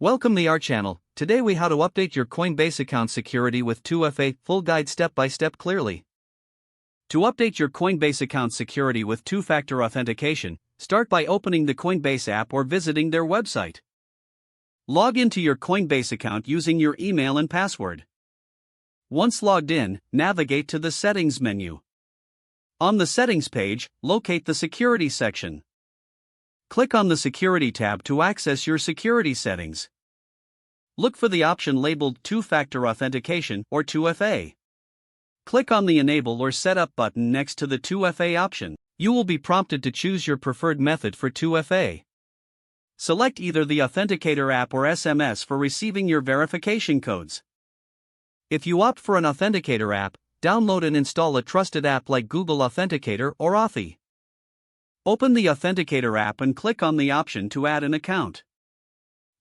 Welcome to our channel. Today we how to update your Coinbase account security with 2FA, full guide step by step clearly. To update your Coinbase account security with two-factor authentication, start by opening the Coinbase app or visiting their website. Log into your Coinbase account using your email and password. Once logged in, navigate to the Settings menu. On the Settings page, locate the Security section. Click on the Security tab to access your security settings. Look for the option labeled Two-Factor Authentication or 2FA. Click on the Enable or Set Up button next to the 2FA option. You will be prompted to choose your preferred method for 2FA. Select either the Authenticator app or SMS for receiving your verification codes. If you opt for an Authenticator app, download and install a trusted app like Google Authenticator or Authy. Open the Authenticator app and click on the option to add an account.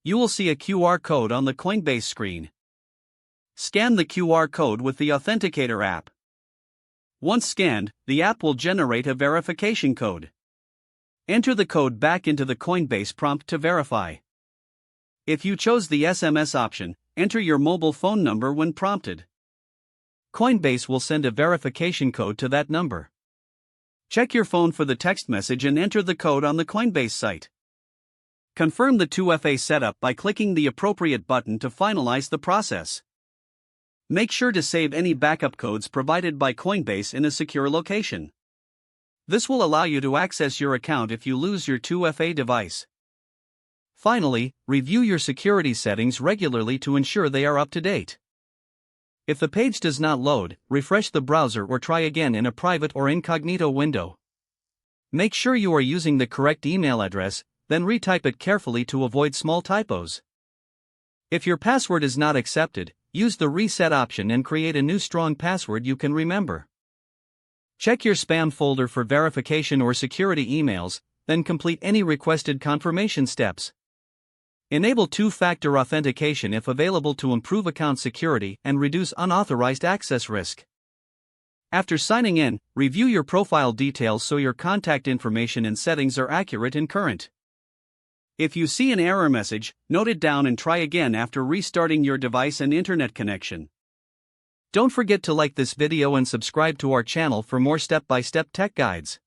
You will see a QR code on the Coinbase screen. Scan the QR code with the Authenticator app. Once scanned, the app will generate a verification code. Enter the code back into the Coinbase prompt to verify. If you chose the SMS option, enter your mobile phone number when prompted. Coinbase will send a verification code to that number. Check your phone for the text message and enter the code on the Coinbase site. Confirm the 2FA setup by clicking the appropriate button to finalize the process. Make sure to save any backup codes provided by Coinbase in a secure location. This will allow you to access your account if you lose your 2FA device. Finally, review your security settings regularly to ensure they are up to date. If the page does not load, refresh the browser or try again in a private or incognito window. Make sure you are using the correct email address, then retype it carefully to avoid small typos. If your password is not accepted, use the reset option and create a new strong password you can remember. Check your spam folder for verification or security emails, then complete any requested confirmation steps. Enable two-factor authentication if available to improve account security and reduce unauthorized access risk. After signing in, review your profile details so your contact information and settings are accurate and current. If you see an error message, note it down and try again after restarting your device and internet connection. Don't forget to like this video and subscribe to our channel for more step-by-step tech guides.